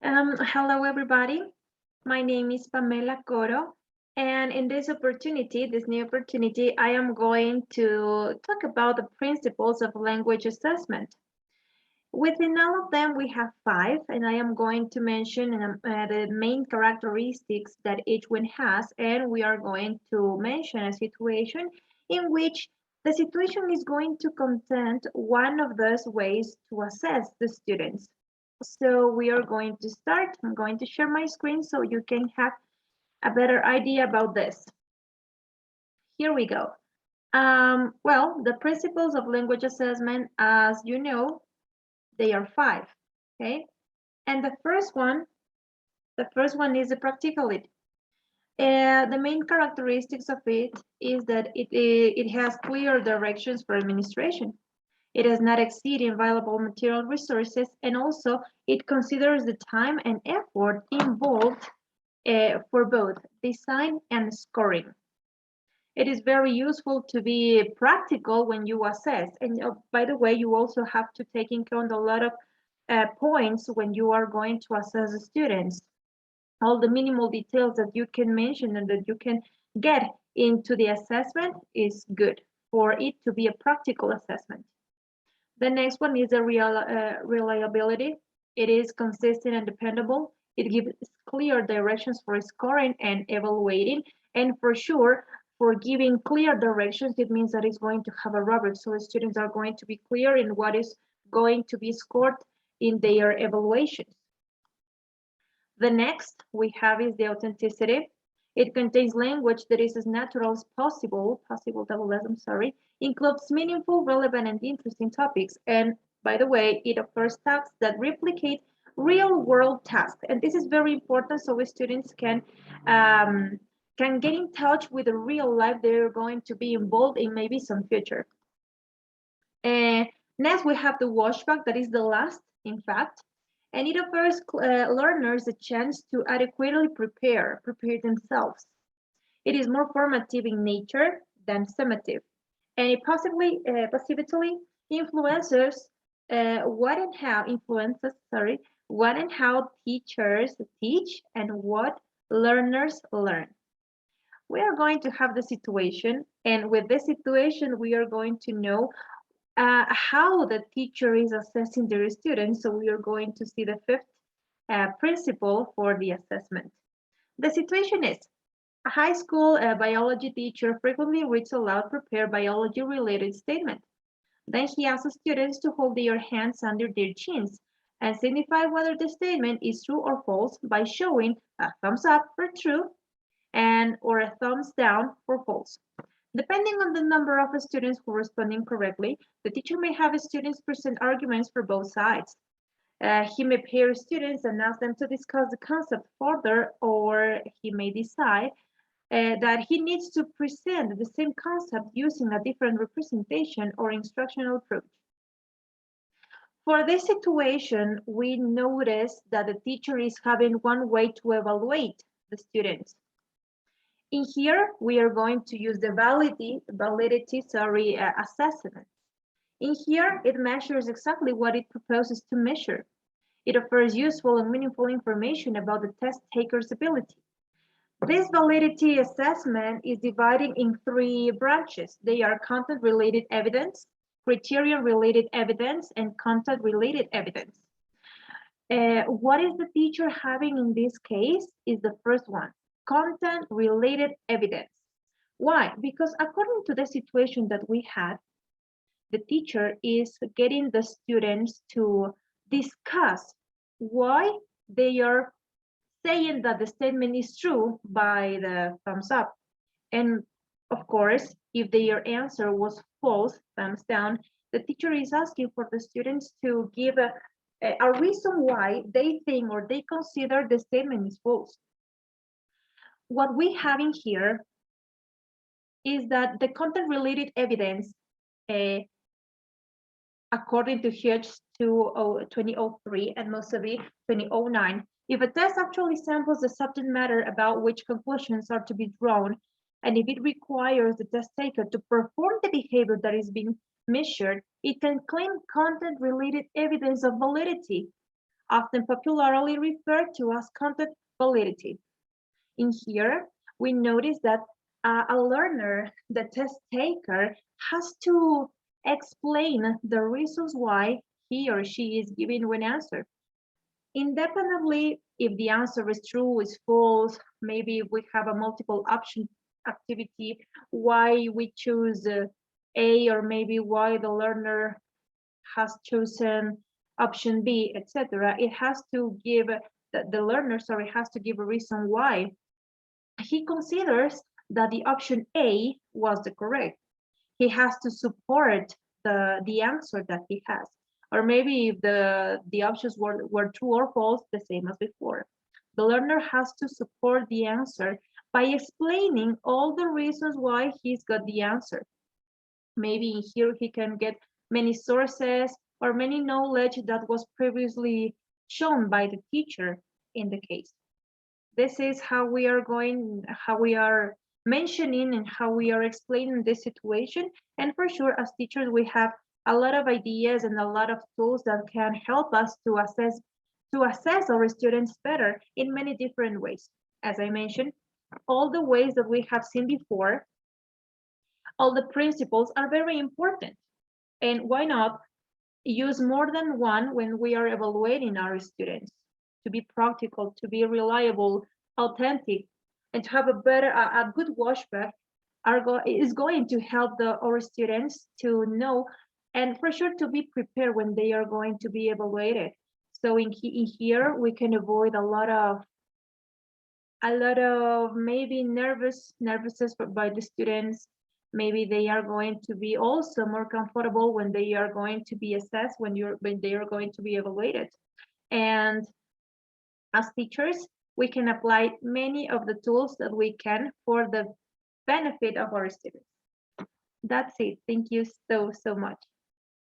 Hello, everybody. My name is Pamela Coro, and in this new opportunity, I am going to talk about the principles of language assessment. Within all of them, we have five, and I am going to mention the main characteristics that each one has, and we are going to mention a situation in which the situation is going to contain one of those ways to assess the students. So we are going to start. I'm going to share my screen so you can have a better idea about this. Here we go. Well, the principles of language assessment, as you know, they are five, okay? And the first one is the practicality. The main characteristics of it is that it has clear directions for administration. It does not exceed available material resources, and also it considers the time and effort involved for both design and scoring. It is very useful to be practical when you assess. And by the way, you also have to take into account a lot of points when you are going to assess the students. All the minimal details that you can mention and that you can get into the assessment is good for it to be a practical assessment. The next one is the reliability. It is consistent and dependable. It gives clear directions for scoring and evaluating. And for sure, for giving clear directions, it means that it's going to have a rubric. So the students are going to be clear in what is going to be scored in their evaluations. The next we have is the authenticity. It contains language that is as natural as possible double S, I'm sorry, includes meaningful, relevant, and interesting topics. And by the way, it offers tasks that replicate real-world tasks. And this is very important so students can get in touch with the real life they're going to be involved in maybe some future. Next, we have the washback, that is the last, in fact, and it offers learners a chance to adequately prepare themselves. It is more formative in nature than summative, and it positively influences what and how teachers teach and what learners learn. We are going to have the situation, and with this situation, we are going to know how the teacher is assessing their students. So we are going to see the fifth principle for the assessment. The situation is a high school biology teacher frequently reads aloud prepared biology related statement. Then he asks students to hold their hands under their chins and signify whether the statement is true or false by showing a thumbs up for true and or a thumbs down for false. Depending on the number of students who respond incorrectly, the teacher may have students present arguments for both sides. He may pair students and ask them to discuss the concept further, or he may decide that he needs to present the same concept using a different representation or instructional approach. For this situation, we notice that the teacher is having one way to evaluate the students. In here, we are going to use the validity assessment. In here, it measures exactly what it proposes to measure. It offers useful and meaningful information about the test taker's ability. This validity assessment is divided in three branches. They are content-related evidence, criterion-related evidence, and content-related evidence. What is the teacher having in this case is the first one, content-related evidence. Why? Because according to the situation that we had, the teacher is getting the students to discuss why they are saying that the statement is true by the thumbs up. And of course, if their answer was false, thumbs down, the teacher is asking for the students to give a reason why they think or they consider the statement is false. What we have in here is that the content-related evidence, according to Hughes 2003 and Mosavi 2009, if a test actually samples the subject matter about which conclusions are to be drawn, and if it requires the test taker to perform the behavior that is being measured, it can claim content-related evidence of validity. often popularly referred to as content validity. In here, we notice that a learner, the test taker, has to explain the reasons why he or she is giving one answer. Independently, if the answer is true, is false, maybe if we have a multiple option activity, why we choose A, or maybe why the learner has chosen option B, etc. It has to give, the learner, sorry, has to give a reason why he considers that the option A was the correct. He has to support the answer that he has. Or maybe if the options were true or false, the same as before. The learner has to support the answer by explaining all the reasons why he's got the answer. Maybe here he can get many sources or many knowledge that was previously shown by the teacher in the case. This is how we are mentioning and how we are explaining this situation. And for sure, as teachers, we have a lot of ideas and a lot of tools that can help us to assess our students better in many different ways. As I mentioned, all the ways that we have seen before, all the principles are very important. And why not use more than one when we are evaluating our students, to be practical, to be reliable, authentic, and to have a good washback is going to help our students to know, and for sure to be prepared when they are going to be evaluated. So in here we can avoid a lot of maybe nervousness by the students. Maybe they are going to be also more comfortable when they are going to be assessed, when they are going to be evaluated. And as teachers, we can apply many of the tools that we can for the benefit of our students. That's it. Thank you so much.